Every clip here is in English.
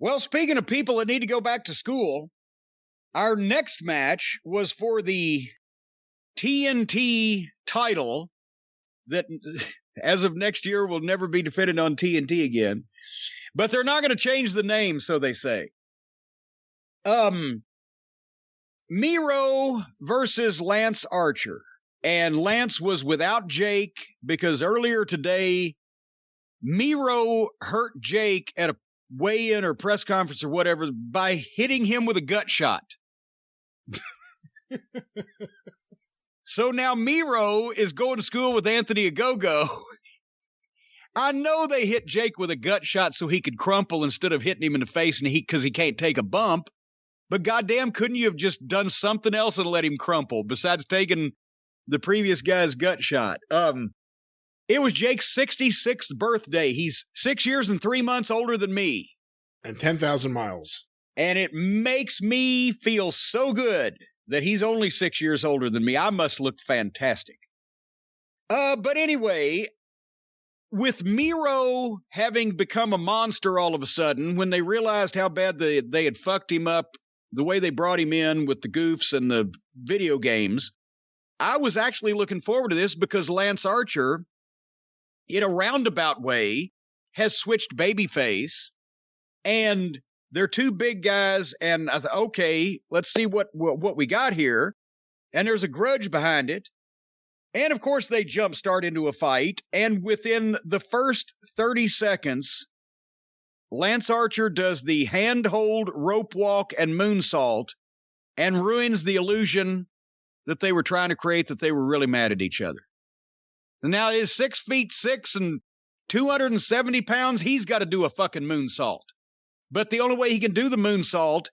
Well, speaking of people that need to go back to school, our next match was for the TNT title that, as of next year, will never be defended on TNT again. But they're not going to change the name, so they say. Miro versus Lance Archer. And Lance was without Jake because earlier today, Miro hurt Jake at a weigh-in or press conference or whatever by hitting him with a gut shot. So now Miro is going to school with Anthony Ogogo. I know they hit Jake with a gut shot so he could crumple instead of hitting him in the face and because he can't take a bump. But goddamn, couldn't you have just done something else and let him crumple besides taking the previous guy's gut shot? It was Jake's 66th birthday. He's 6 years and 3 months older than me. And 10,000 miles. And it makes me feel so good that he's only 6 years older than me. I must look fantastic. But anyway, with Miro having become a monster all of a sudden, when they realized how bad they had fucked him up, the way they brought him in with the goofs and the video games, I was actually looking forward to this because Lance Archer, in a roundabout way, has switched babyface, and they're two big guys, and I thought, okay, let's see what we got here, and there's a grudge behind it, and of course they jumpstart into a fight, and within the first 30 seconds, Lance Archer does the handhold, rope walk, and moonsault, and ruins the illusion that they were trying to create that they were really mad at each other. And now he's 6'6" and 270 pounds. He's got to do a fucking moonsault. But the only way he can do the moonsault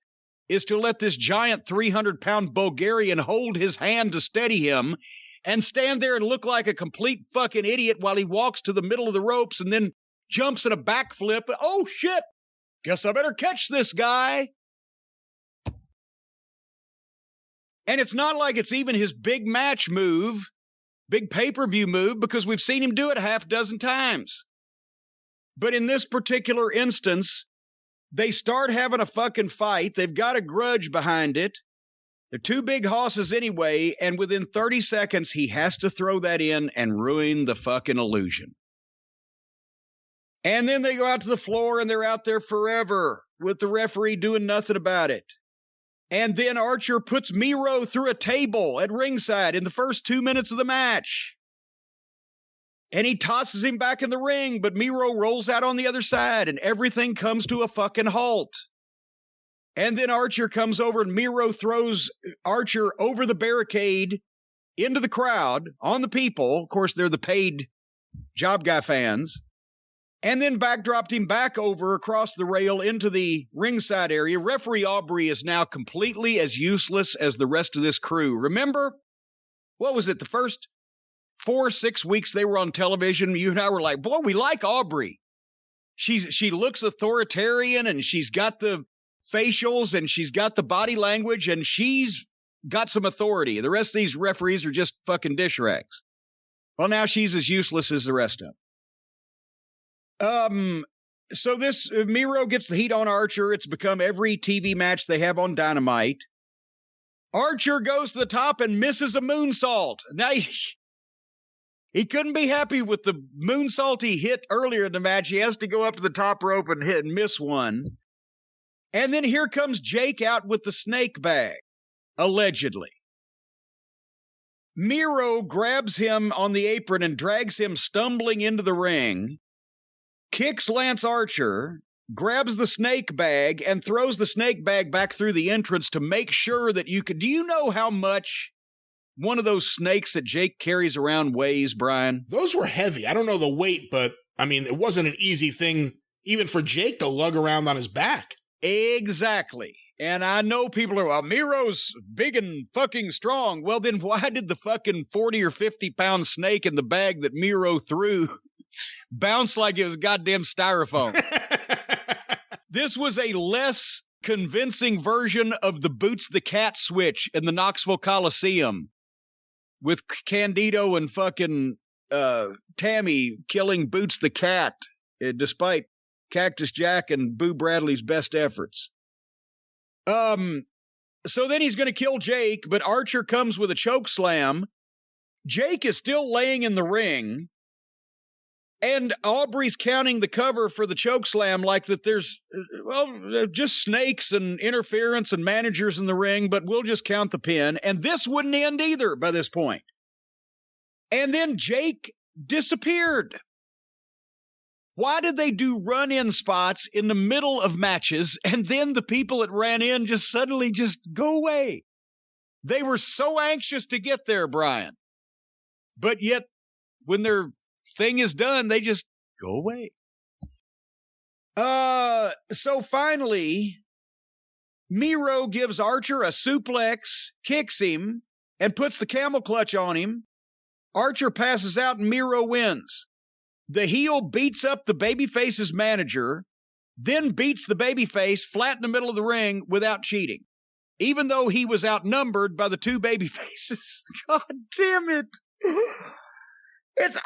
is to let this giant 300-pound Bulgarian hold his hand to steady him and stand there and look like a complete fucking idiot while he walks to the middle of the ropes and then jumps in a backflip. Oh, shit. Guess I better catch this guy. And it's not like it's even his big match move, big pay-per-view move, because we've seen him do it a half dozen times. But in this particular instance, they start having a fucking fight. They've got a grudge behind it. They're two big hosses anyway, and within 30 seconds, he has to throw that in and ruin the fucking illusion. And then they go out to the floor, and they're out there forever with the referee doing nothing about it. And then Archer puts Miro through a table at ringside in the first 2 minutes of the match. And he tosses him back in the ring, but Miro rolls out on the other side, and everything comes to a fucking halt. And then Archer comes over, and Miro throws Archer over the barricade into the crowd, on the people. Of course, they're the paid job guy fans. And then backdropped him back over across the rail into the ringside area. Referee Aubrey is now completely as useless as the rest of this crew. Remember, what was it, the first 4 or 6 weeks they were on television? You and I were like, boy, we like Aubrey. She looks authoritarian, and she's got the facials, and she's got the body language, and she's got some authority. The rest of these referees are just fucking dish rags. Well, now she's as useless as the rest of them. So this Miro gets the heat on Archer. It's become every TV match they have on Dynamite. Archer goes to the top and misses a moonsault. Now he couldn't be happy with the moonsault he hit earlier in the match. He has to go up to the top rope and hit and miss one. And then here comes Jake out with the snake bag, allegedly. Miro grabs him on the apron and drags him stumbling into the ring. Kicks Lance Archer, grabs the snake bag, and throws the snake bag back through the entrance to make sure that you could... Do you know how much one of those snakes that Jake carries around weighs, Brian? Those were heavy. I don't know the weight, but, I mean, it wasn't an easy thing even for Jake to lug around on his back. Exactly. And I know people are, well, Miro's big and fucking strong. Well, then why did the fucking 40 or 50-pound snake in the bag that Miro threw bounce like it was goddamn styrofoam? This was a less convincing version of the Boots the Cat switch in the Knoxville Coliseum with Candido and fucking Tammy killing Boots the Cat, despite Cactus Jack and Boo Bradley's best efforts. So then he's going to kill Jake, but Archer comes with a choke slam. Jake is still laying in the ring, and Aubrey's counting the cover for the choke slam like that there's, just snakes and interference and managers in the ring, but we'll just count the pin. And this wouldn't end either by this point. And then Jake disappeared. Why did they do run-in spots in the middle of matches, and then the people that ran in just suddenly just go away? They were so anxious to get there, Brian. But yet, when their thing is done, they just go away. So finally, Miro gives Archer a suplex, kicks him, and puts the camel clutch on him. Archer passes out and Miro wins. The heel beats up the babyface's manager, then beats the babyface flat in the middle of the ring without cheating, even though he was outnumbered by the two babyfaces. God damn it.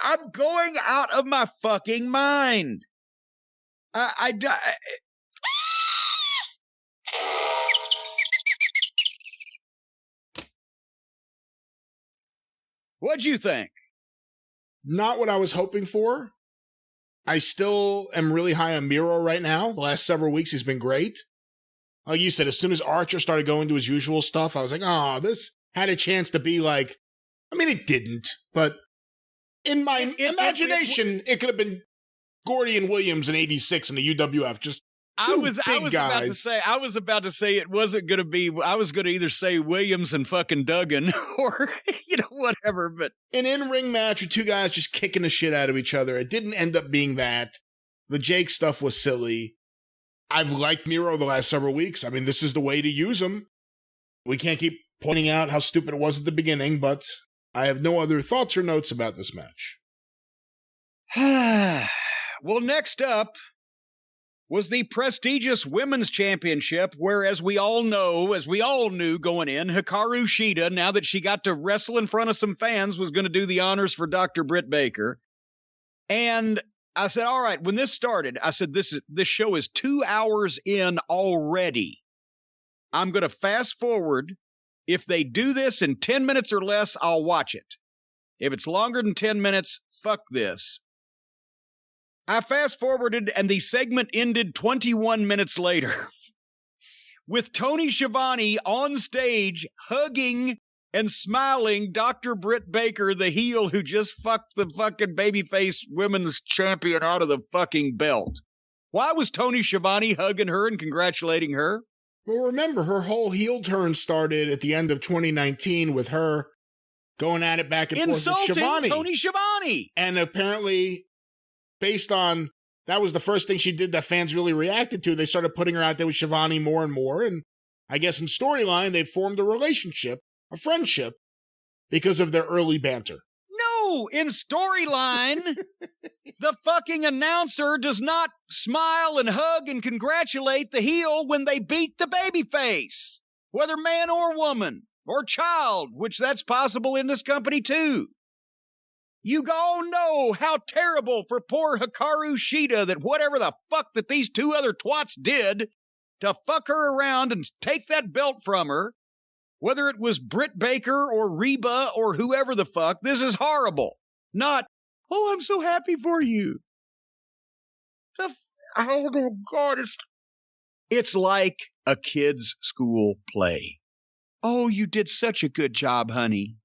I'm going out of my fucking mind. What'd you think? Not what I was hoping for. I still am really high on Miro right now. The last several weeks, he's been great. Like you said, as soon as Archer started going to his usual stuff, I was like, oh, this had a chance to be like, I mean, it didn't, but in my imagination, it could have been Gordy and Williams in 86 in the UWF. Just I was about to say it wasn't going to be, I was going to either say Williams and fucking Duggan or, whatever, but. An in-ring match with two guys just kicking the shit out of each other. It didn't end up being that. The Jake stuff was silly. I've liked Miro the last several weeks. I mean, this is the way to use him. We can't keep pointing out how stupid it was at the beginning, but I have no other thoughts or notes about this match. Well, next up was the prestigious Women's Championship, where, as we all knew going in, Hikaru Shida, now that she got to wrestle in front of some fans, was going to do the honors for Dr. Britt Baker. And I said, all right, when this started, I said, this show is 2 hours in already. I'm going to fast forward. If they do this in 10 minutes or less, I'll watch it. If it's longer than 10 minutes, fuck this. I fast forwarded and the segment ended 21 minutes later with Tony Schiavone on stage hugging and smiling Dr. Britt Baker, the heel who just fucked the fucking babyface women's champion out of the fucking belt. Why was Tony Schiavone hugging her and congratulating her? Well, remember, her whole heel turn started at the end of 2019 with her going at it back and forth with Schiavone. Tony Schiavone. And apparently, based on that was the first thing she did that fans really reacted to, they started putting her out there with Schiavone more and more. And I guess in storyline, they formed a relationship, a friendship, because of their early banter. No, in storyline, the fucking announcer does not smile and hug and congratulate the heel when they beat the babyface, whether man or woman or child, which that's possible in this company too. You all know how terrible for poor Hikaru Shida that whatever the fuck that these two other twats did to fuck her around and take that belt from her, whether it was Britt Baker or Reba or whoever the fuck, this is horrible. Not, oh, I'm so happy for you. Oh, my God. It's like a kid's school play. Oh, you did such a good job, honey.